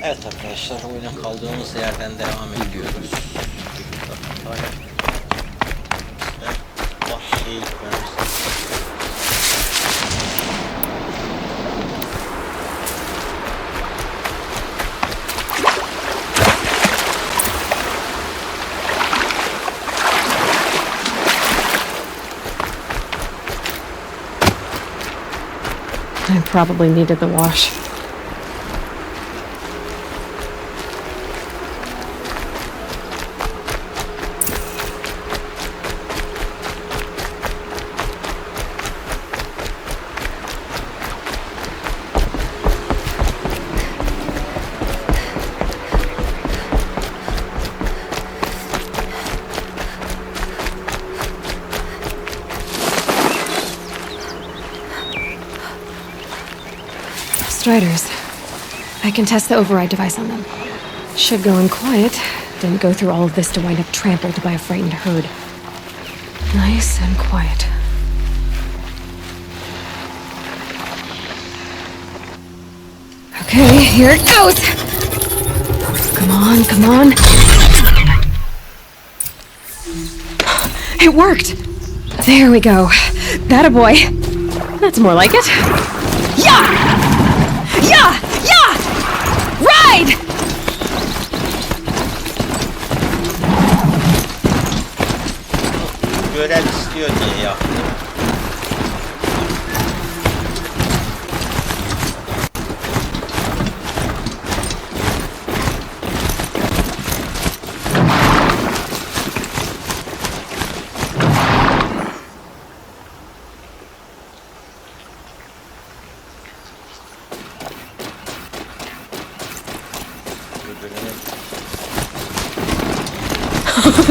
Evet arkadaşlar, oyuna kaldığımız yerden devam ediyoruz. I probably needed the wash. Striders. I can test the override device on them. Should go in quiet. Didn't go through all of this to wind up trampled by a frightened herd. Nice and quiet. Okay, here it goes! Come on, come on. It worked! There we go. That-a boy. That's more like it. Yeah! Yeah! Yeah! Ride! Görev istiyor diye yaptım.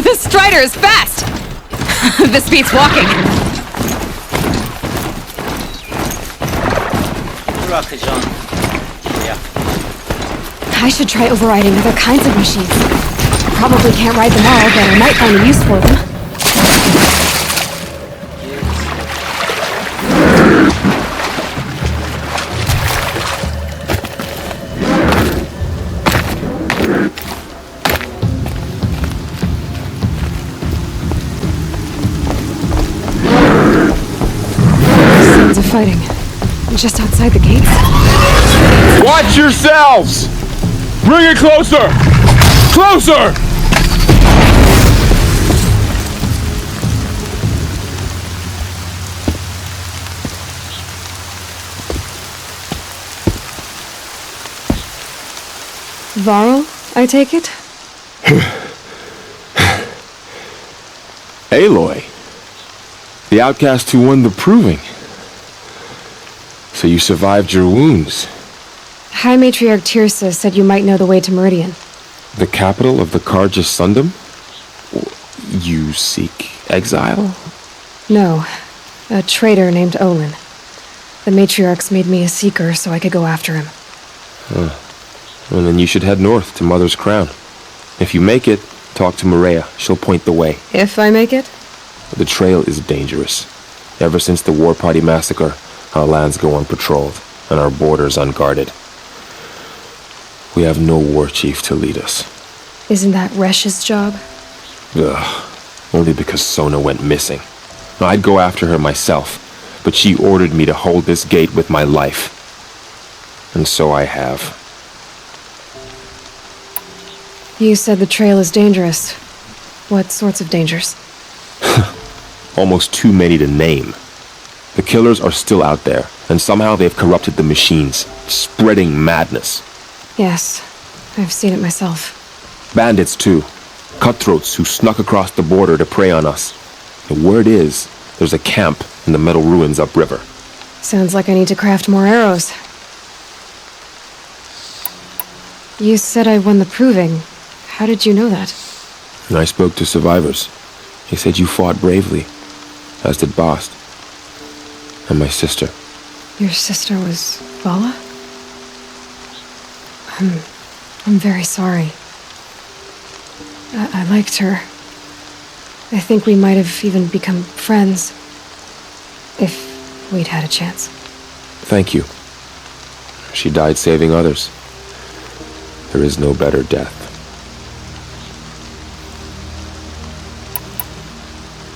This Strider is fast! This beats walking. Bırakacağım. Yeah. I should try overriding other kinds of machines. Probably can't ride them all, but I might find a use for them. Fighting. Just outside the gates. Watch yourselves! Bring it closer! Closer! Varl, I take it? Aloy. The outcast who won the proving. So you survived your wounds. High Matriarch Tirsa said you might know the way to Meridian. The capital of the Karja Sundom? You seek exile? No. A traitor named Olin. The Matriarchs made me a seeker so I could go after him. Well, then you should head north to Mother's Crown. If you make it, talk to Maria. She'll point the way. If I make it? The trail is dangerous. Ever since the War Party massacre, our lands go unpatrolled, and our borders unguarded. We have no war chief to lead us. Isn't that Resh's job? Ugh. Only because Sona went missing. I'd go after her myself, but she ordered me to hold this gate with my life. And so I have. You said the trail is dangerous. What sorts of dangers? Almost too many to name. The killers are still out there, and somehow they've corrupted the machines, spreading madness. Yes, I've seen it myself. Bandits, too. Cutthroats who snuck across the border to prey on us. The word is, there's a camp in the metal ruins upriver. Sounds like I need to craft more arrows. You said I won the proving. How did you know that? And I spoke to survivors. They said you fought bravely, as did Bast. And my sister. Your sister was Vala? I'm very sorry. I liked her. I think we might have even become friends. If we'd had a chance. Thank you. She died saving others. There is no better death.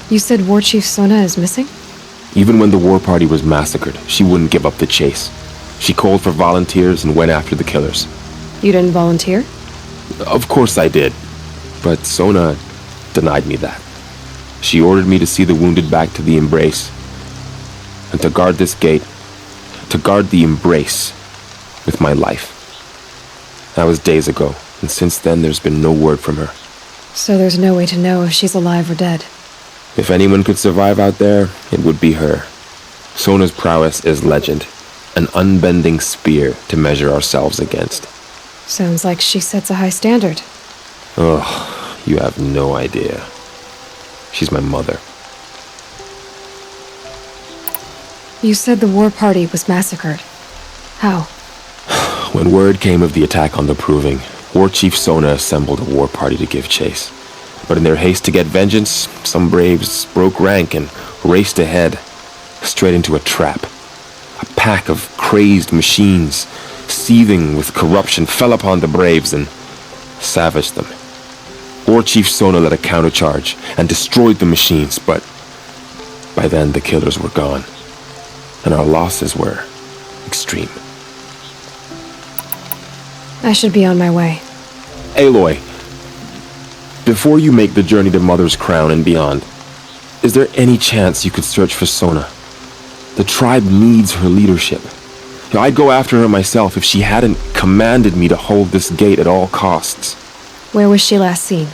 You said War Chief Sona is missing? Even when the war party was massacred, she wouldn't give up the chase. She called for volunteers and went after the killers. You didn't volunteer? Of course I did, but Sona denied me that. She ordered me to see the wounded back to the embrace, and to guard this gate, to guard the embrace with my life. That was days ago, and since then there's been no word from her. So there's no way to know if she's alive or dead. If anyone could survive out there, it would be her. Sona's prowess is legend, an unbending spear to measure ourselves against. Sounds like she sets a high standard. Oh, you have no idea. She's my mother. You said the war party was massacred. How? When word came of the attack on the Proving, War Chief Sona assembled a war party to give chase. But in their haste to get vengeance, some braves broke rank and raced ahead, straight into a trap. A pack of crazed machines, seething with corruption, fell upon the braves and savaged them. War Chief Sona led a countercharge and destroyed the machines, but by then the killers were gone, and our losses were extreme. I should be on my way. Aloy, before you make the journey to Mother's Crown and beyond, is there any chance you could search for Sona? The tribe needs her leadership. I'd go after her myself if she hadn't commanded me to hold this gate at all costs. Where was she last seen?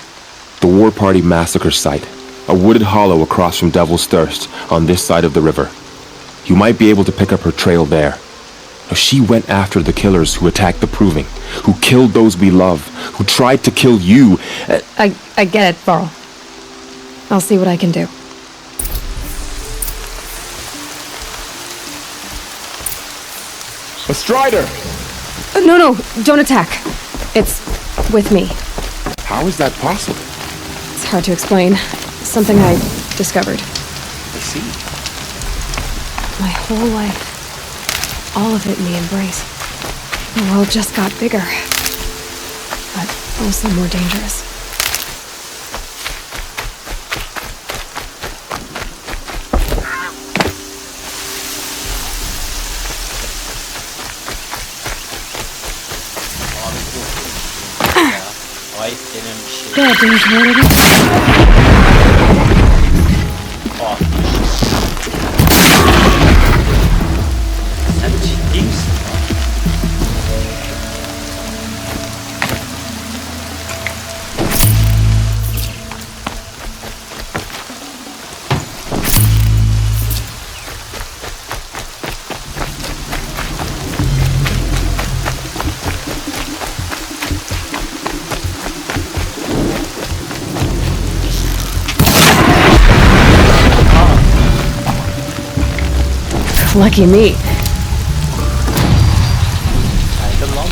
The war party massacre site, a wooded hollow across from Devil's Thirst on this side of the river. You might be able to pick up her trail there. Now, she went after the killers who attacked the Proving, who killed those we love, who tried to kill you. I get it, Varl. I'll see what I can do. A Strider! No, don't attack. It's with me. How is that possible? It's hard to explain. Something I discovered. I see. My whole life. All of it in the embrace. The world just got bigger. But also more dangerous. Ayıp denen bir şey. Gördüğünüz gibi. Ah. Sen ciddi misin? Lucky me. Saydın lan.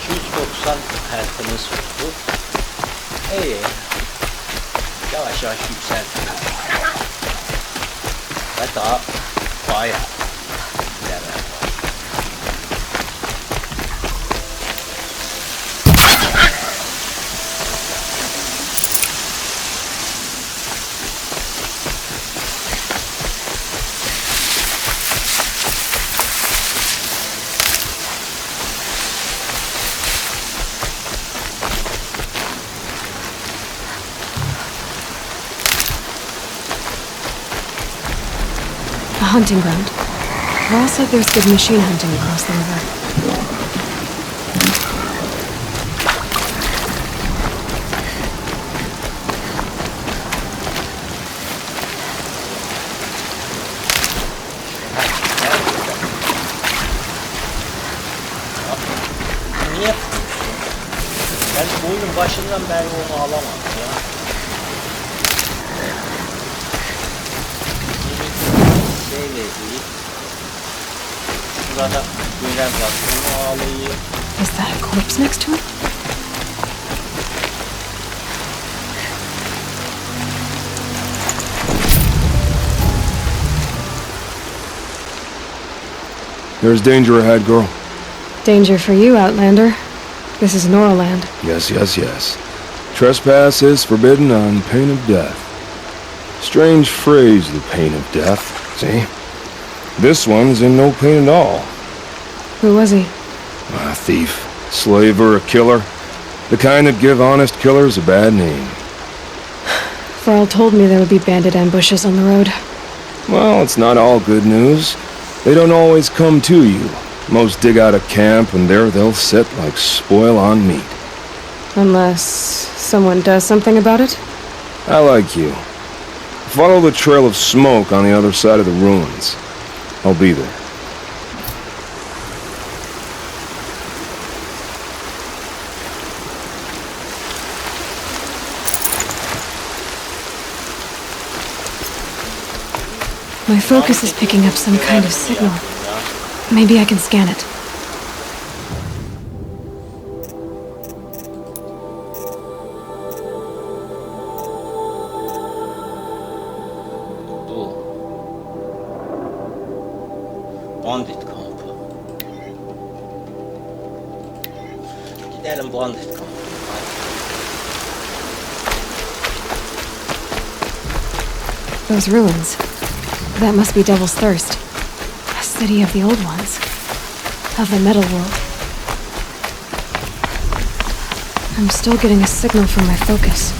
290 hertimiz tuttu. İyi. Yavaş yavaş yükseltiyor. Ve daha bayağı ilerler var. A hunting ground. Raw said there's good machine hunting across the river. Niye yapıyorsun? Ben bu oyunun başından beri onu alamadım ya. Şeyle değil. Şurada görev var. Onu alayım. Is that a corpse next to him? There's danger ahead, girl. Danger for you, Outlander. This is Noraland. Yes, yes, yes. Trespass is forbidden on pain of death. Strange phrase, the pain of death, see? This one's in no pain at all. Who was he? A thief, slaver, a killer. The kind that give honest killers a bad name. Varl told me there would be bandit ambushes on the road. Well, it's not all good news. They don't always come to you. Most dig out of camp, and there they'll sit like spoil on meat. Unless someone does something about it? I like you. Follow the trail of smoke on the other side of the ruins. I'll be there. My focus is picking up some kind of signal. Maybe I can scan it. Bandit kampı. Gidelim bandit kampı. Those ruins. That must be Devil's Thirst. A city of the old ones. Of the metal world. I'm still getting a signal from my focus.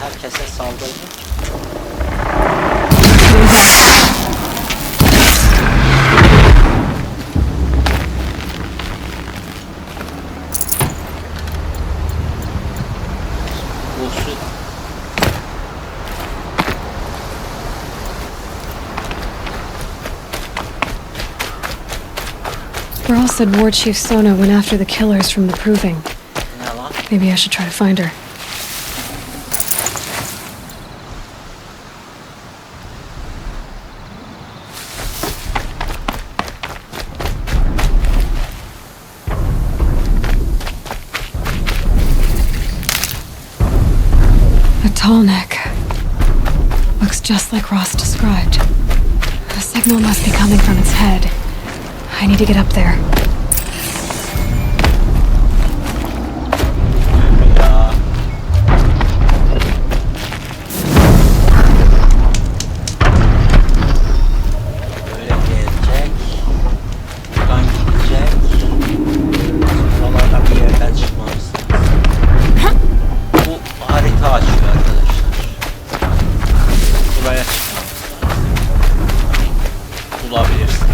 Herkese saldırdı. Varl said War Chief Sona went after the killers from the Proving. Ne lan? Maybe I should try to find her. A tall neck. Looks just like Ross described. The signal must be coming from its head. I need to get up there. Ya. Böyle gelecek. Buradan gidecek. Buralardan bir yerden çıkmamız lazım. Bu harita açıyor arkadaşlar. Buraya çıkmamız lazım. Bulabilirsiniz.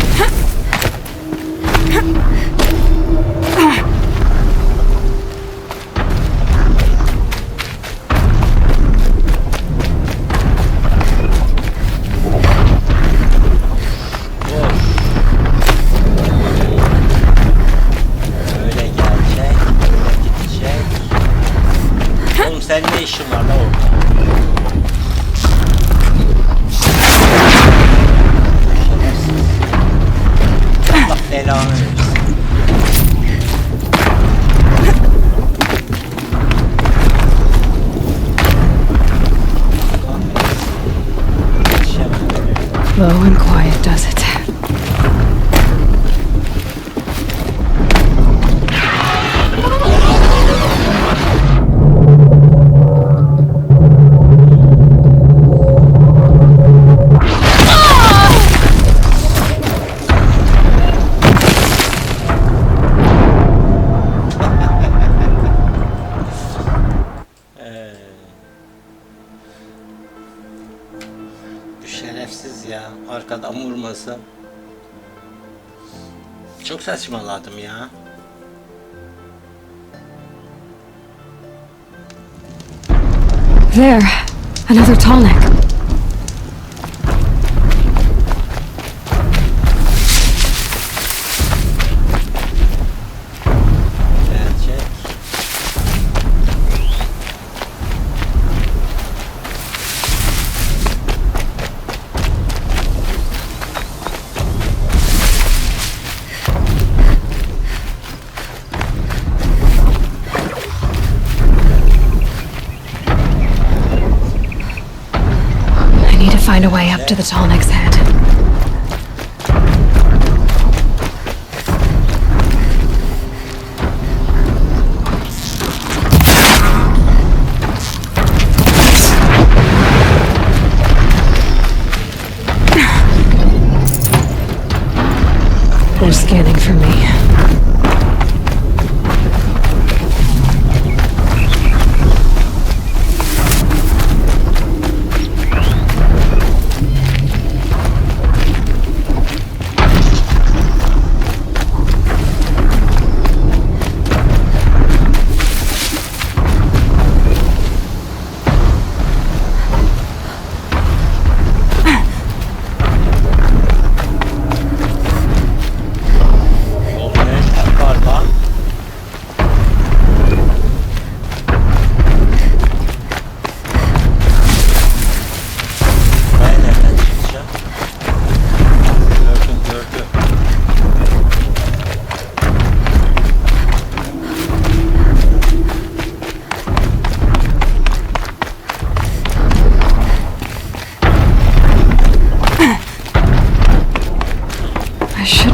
Böyle gelecek, böyle gidecek. Oğlum sen ne işin var la orada? Allah belanı versin. Low and quiet does it. Bu şerefsiz ya. Arkadan vurmasa. Çok saçmaladım ya. There, another tall neck. find a way up to the tall neck's head. They're scanning for me.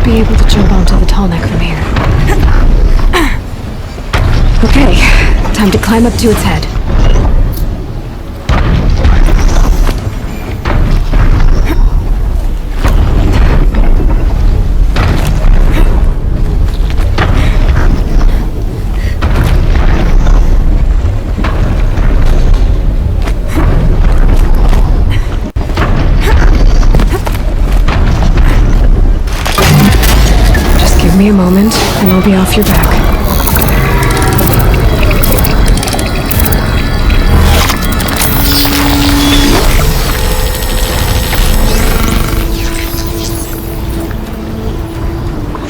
Be able to jump onto the tall neck from here. Okay, time to climb up to its head. Give me a moment, and I'll be off your back.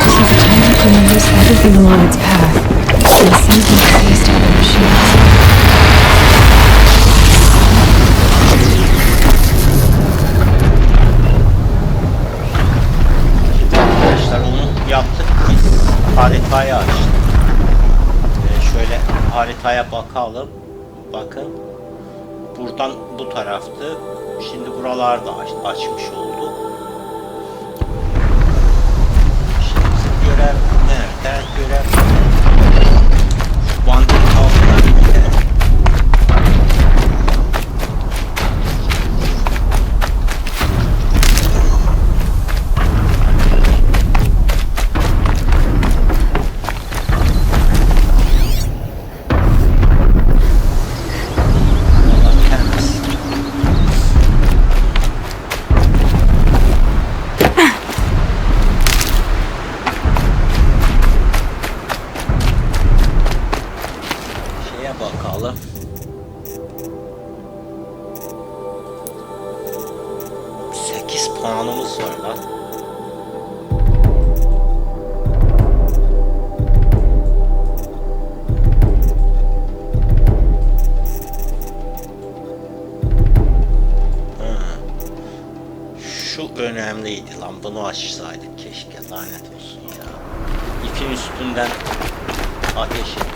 So the tiny remembers everything along its path, and it sends me crazed to the machines. Yaptık biz. Haritayı açtık. Şöyle haritaya bakalım. Bakın. Buradan bu taraftı. Şimdi buralarda açmış oldu. Şimdi görev nerede? Görev bandın altına gidelim. Bakalım. Sekiz puanımız var lan. Şu önemliydi lan. Bunu açsaydık keşke. Lanet olsun ya. İpin üstünden ateş ettim.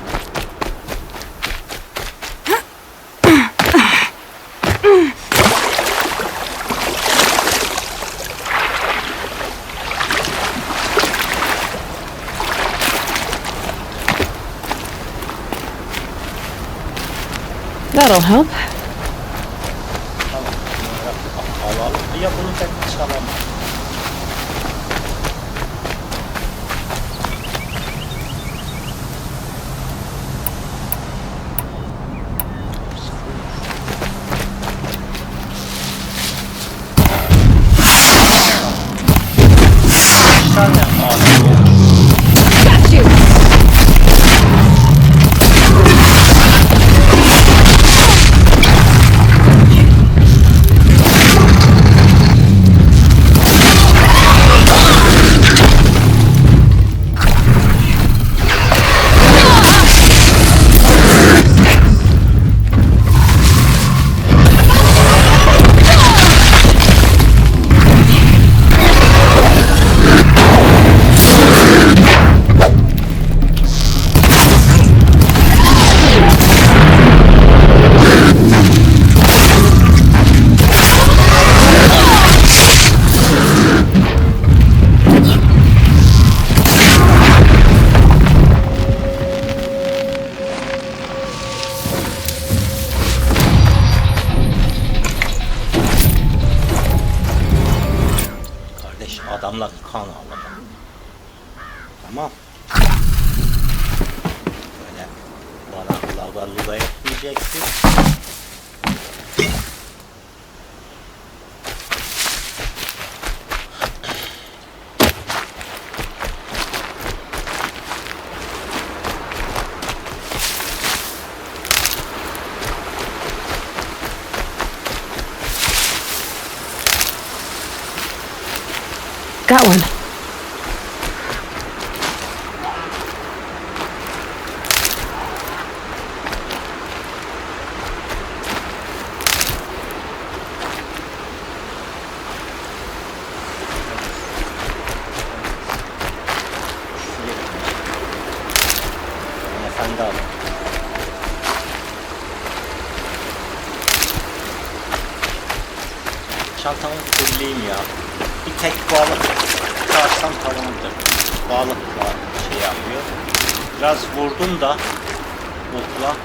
That'll help. Alalım. Ya bunu ben çalamam. Got you. adamların kanalı. Tamam. Böyle bana lagaluga etmeyeceksin. Got one. Efendi adam. Çantamı fulleyim ya. Bir tek balık tutarsam tamamdır. Balıkla şey yapıyor. Biraz vurdum da okla.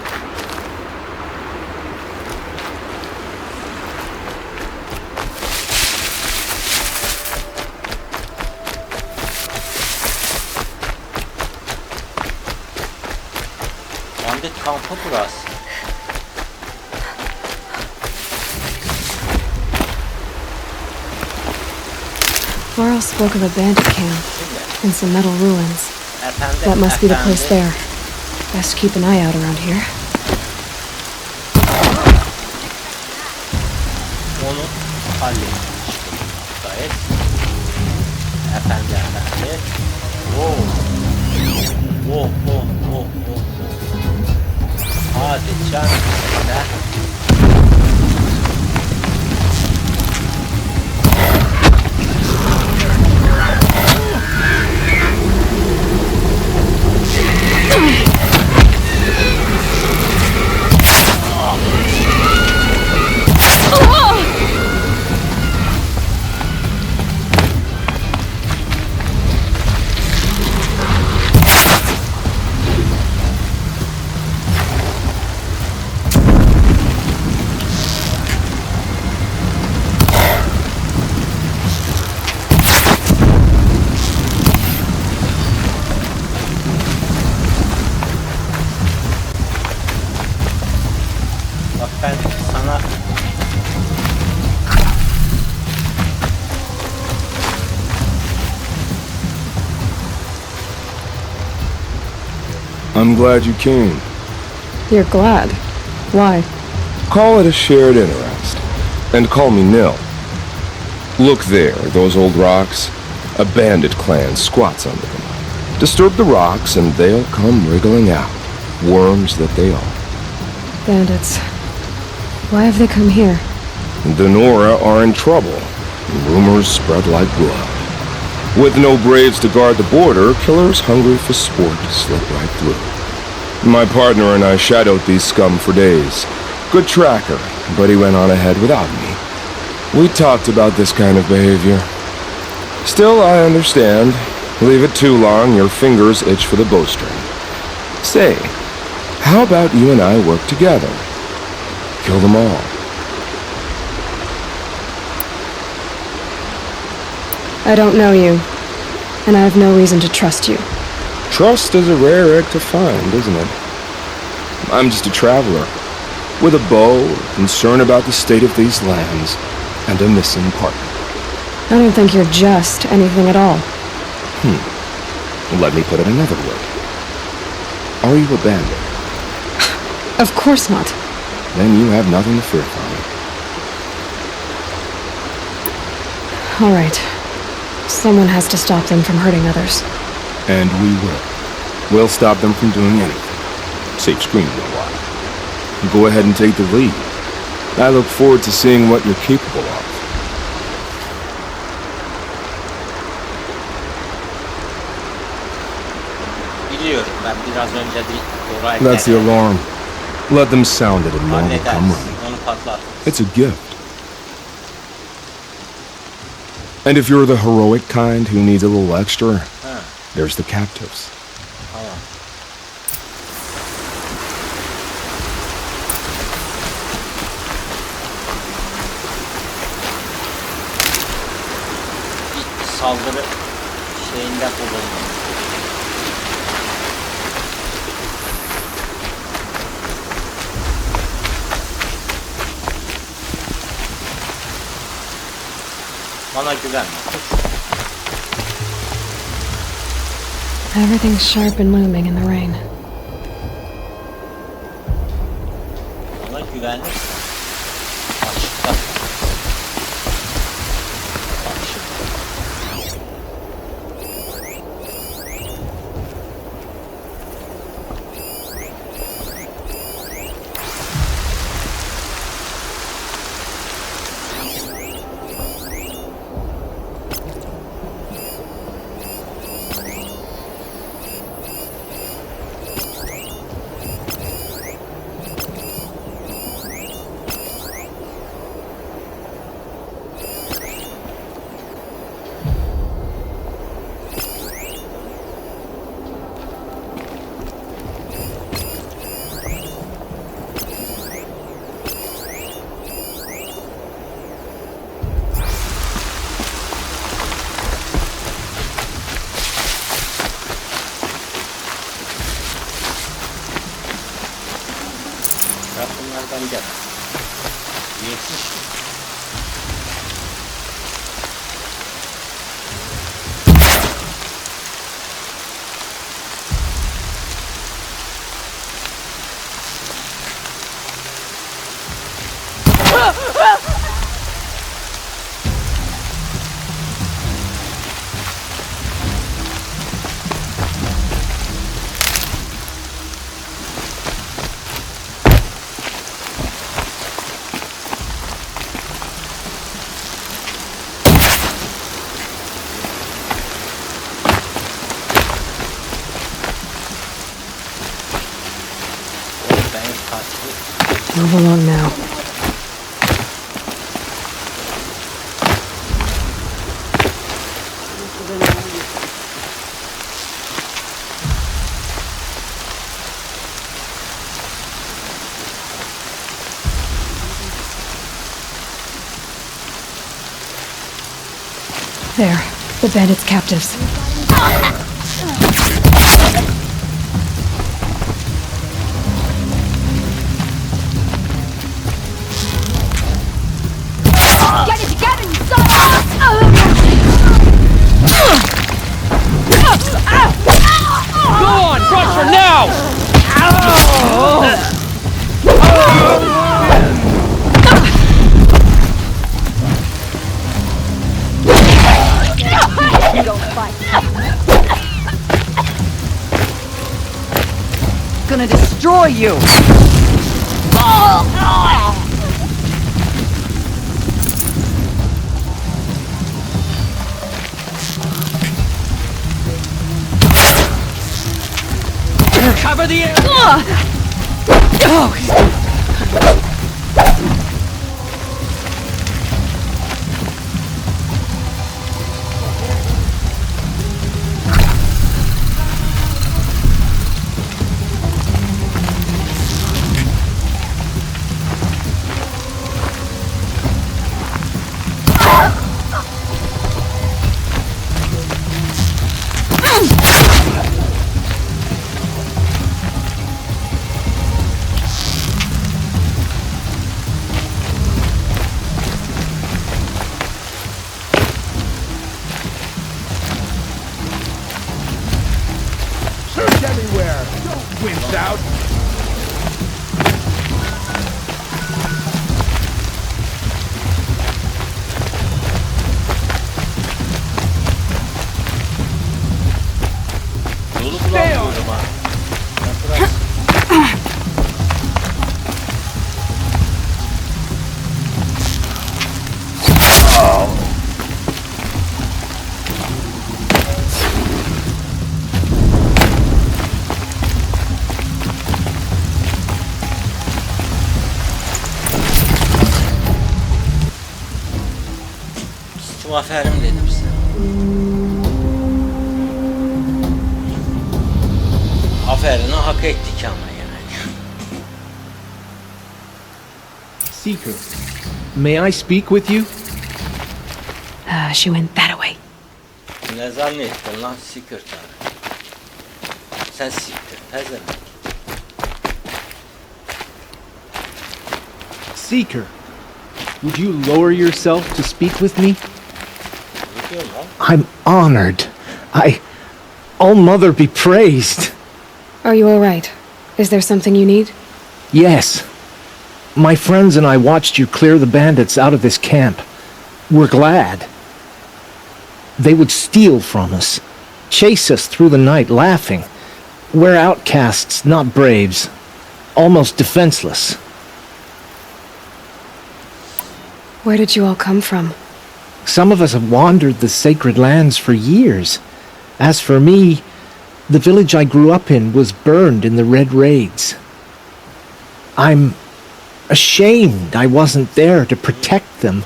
Bandit kampı burası. Laurel spoke of a bandit camp and some metal ruins. Efendim, That must be the place efendim. there. Best keep an eye out around here. Onu halletmiş. Gayet. Efendi. Oh. Oh. Hadi canım. Bak ben sana I'm glad you came. You're glad. Why? Call it a shared interest. And call me Nil. Look there, those old rocks. A bandit clan squats under them. Disturb the rocks and they'll come wriggling out. Worms that they are. Bandits. Why have they come here? The Nora are in trouble. Rumors spread like blood. With no braves to guard the border, killers hungry for sport slip right through. My partner and I shadowed these scum for days. Good tracker, but he went on ahead without me. We talked about this kind of behavior. Still, I understand. Leave it too long, your fingers itch for the bowstring. Say, how about you and I work together? Kill them all. I don't know you, and I have no reason to trust you. Trust is a rare egg to find, isn't it? I'm just a traveler, with a bow, concern about the state of these lands, and a missing partner. I don't think you're just anything at all. Let me put it another way. Are you a bandit? Of course not. Then you have nothing to fear from me. All right. Someone has to stop them from hurting others. And we will. We'll stop them from doing anything. Save screaming a while. Go ahead and take the lead. I look forward to seeing what you're capable of. biliyorum ben biraz önce bir orayı That's the alarm. Let them sound it and more will come halledersin. running. Onu patlat. It's a gift. And if you're the heroic kind who needs a little extra, there's the captives. Tamam. saldırı şeyinde bulundu. Bana güvenme. Everything's sharp and looming in the rain. Bana güvenirsen açıkta. Bunlardan gel. Yetmiş. Move along now. There, the bandits' captives. Gonna destroy you! Cover the air! Everywhere! Don't wince out! Yolu bulamıyorum ha. Aferin dedim size. Aferin, hak ettik ama yani. Seeker, may I speak with you? She went that way. Ne zannettin lan sikirten? Sen siktir, pezevenk. Seeker, would you lower yourself to speak with me? Ne diyorsun lan? I'm honored. All Mother be praised. Are you all right? Is there something you need? Yes. My friends and I watched you clear the bandits out of this camp. We're glad. They would steal from us, chase us through the night laughing. We're outcasts, not braves. Almost defenseless. Where did you all come from? Some of us have wandered the sacred lands for years. As for me, the village I grew up in was burned in the Red Raids. I'm ashamed I wasn't there to protect them,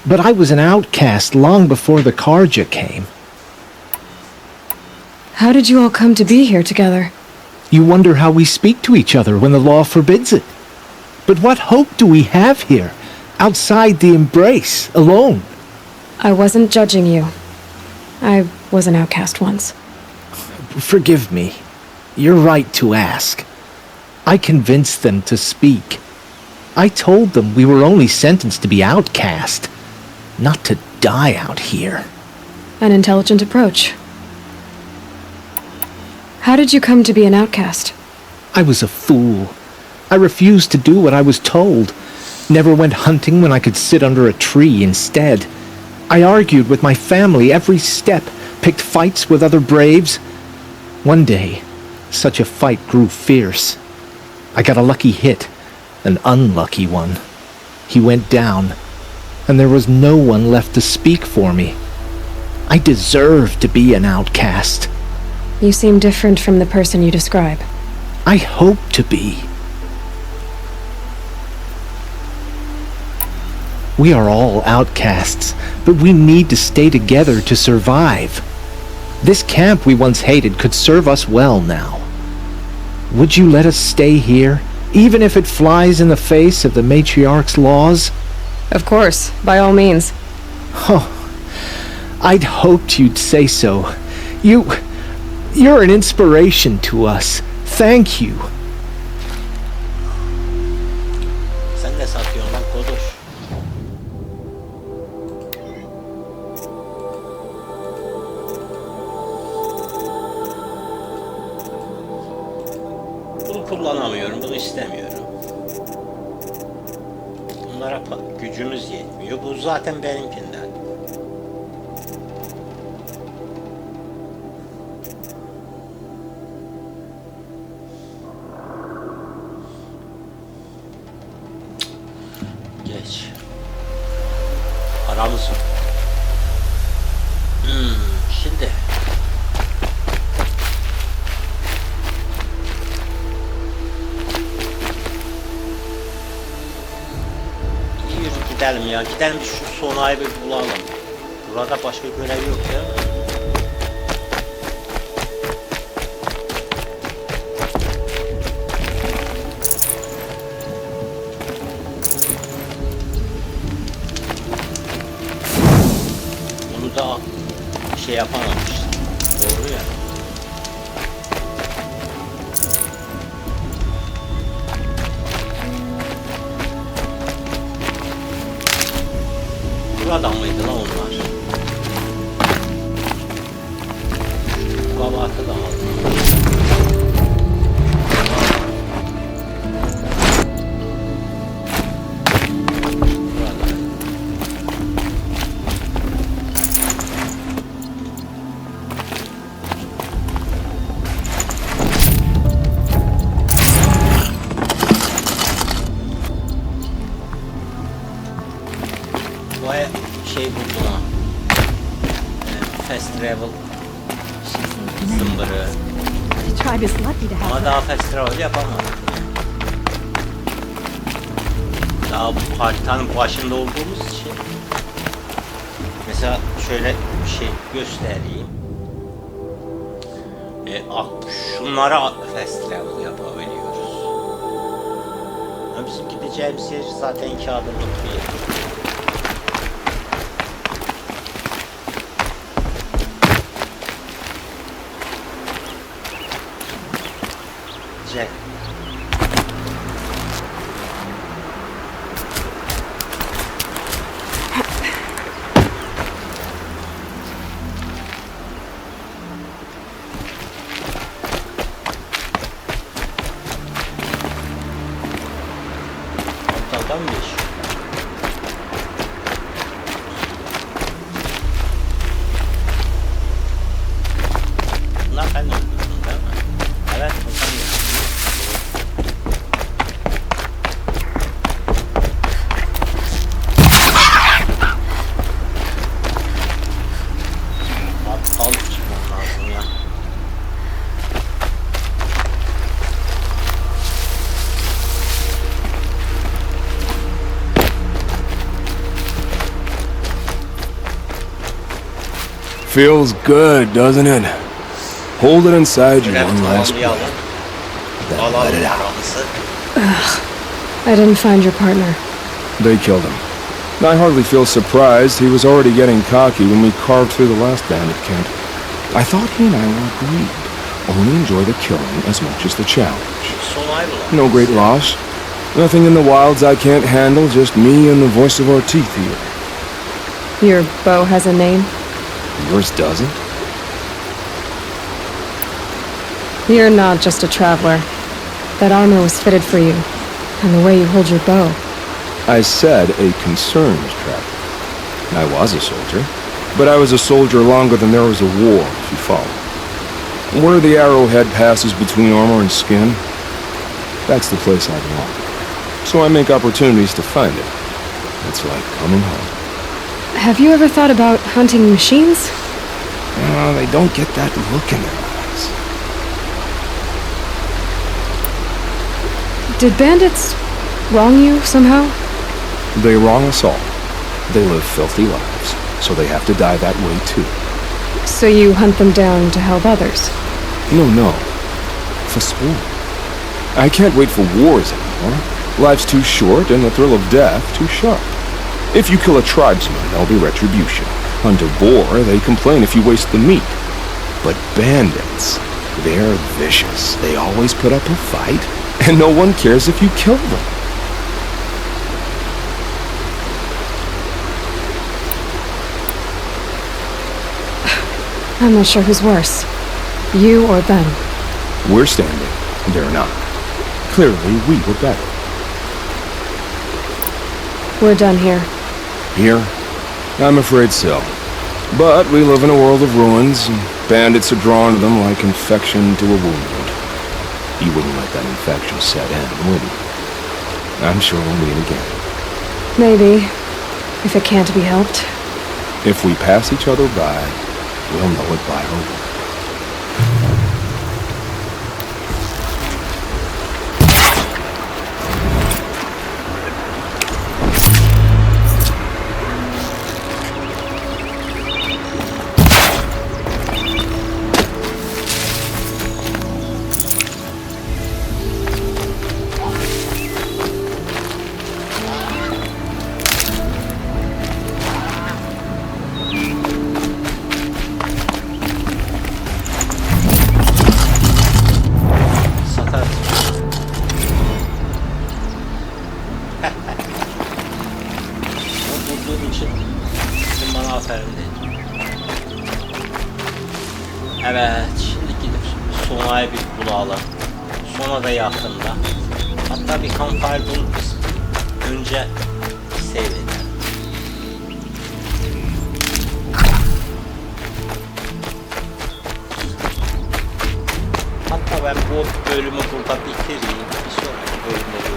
but I was an outcast long before the Karja came. How did you all come to be here together? You wonder how we speak to each other when the law forbids it. But what hope do we have here, outside the embrace, alone? I wasn't judging you. I was an outcast once. Forgive me. You're right to ask. I convinced them to speak. I told them we were only sentenced to be outcast, not to die out here. An intelligent approach. How did you come to be an outcast? I was a fool. I refused to do what I was told. Never went hunting when I could sit under a tree instead. I argued with my family every step, picked fights with other braves. One day, such a fight grew fierce. I got a lucky hit, an unlucky one. He went down, and there was no one left to speak for me. I deserved to be an outcast. You seem different from the person you describe. I hope to be. We are all outcasts, but we need to stay together to survive. This camp we once hated could serve us well now. Would you let us stay here, even if it flies in the face of the matriarch's laws? Of course, by all means. Oh, I'd hoped you'd say so. You're an inspiration to us. Thank you. Sen ne satıyorsun lan kodoş? Bunu kullanamıyorum, bunu istemiyorum. Bunlara gücümüz yetmiyor. Bu zaten benimkinden. Geç. Paramız yok. Şimdi. Yürü gidelim ya. Gidelim şu sonayı bir bulalım. Burada başka görev yok ya. Bunu da şey yapamamıştım. Doğru ya. Buradan mıydı lan onlar? Kabahatı da aldım. Baya şey buldum ha. Fast travel zımbırı. The tribe is lucky to have Ama daha fast travel yapamadım. Daha bu haritanın başında olduğumuz için. Mesela şöyle bir şey göstereyim. Şunlara fast travel yapabiliyoruz. Bizim gideceğimiz yer zaten 2 adımlık bir yer. Güzel. Aptaldan bir iş. Bunlar ben öldürdüm değil mi? Evet, buradan aptal çıkmam lazım ya. Feels good, doesn't it? Hold it inside you Görev one last tamamlayalım. breath. Then let Alalım it out. paramızı. I didn't find your partner. They killed him. I hardly feel surprised. He was already getting cocky when we carved through the last bandit camp. I thought he and I were agreed. Only enjoy the killing as much as the challenge. Son ayrılan. No great loss. Nothing in the wilds I can't handle, just me and the voice of our teeth here. Your bow has a name? Yours doesn't? You're not just a traveler. That armor was fitted for you. And the way you hold your bow. I said a concerned traveler. I was a soldier, but I was a soldier longer than there was a war, if you follow. Where the arrowhead passes between armor and skin, that's the place I belong. So I make opportunities to find it. It's like coming home. Have you ever thought about hunting machines? They don't get that look in their eyes. Did bandits wrong you somehow? They wrong us all. They live filthy lives, so they have to die that way too. So you hunt them down to help others? No. For sport. I can't wait for wars anymore. Life's too short and the thrill of death too sharp. If you kill a tribesman, there'll be retribution. Hunt a boar, they complain if you waste the meat. But bandits, they're vicious. They always put up a fight, and no one cares if you kill them. I'm not sure who's worse. You or them. We're standing, they're not. Clearly, we were better. We're done here. Here? I'm afraid so. But we live in a world of ruins, and bandits are drawn to them like infection to a wound. You wouldn't let that infection set in, would you? I'm sure we'll meet again. Maybe. If it can't be helped. If we pass each other by, we'll know it by our work. Evet, şimdi gidip Sona'yı bir bulalım. Sona da yakında. Hatta bir campfire bulup biz önce seyredelim. Hatta ben bu bölümü burada bitireyim. Bir sonraki bölümde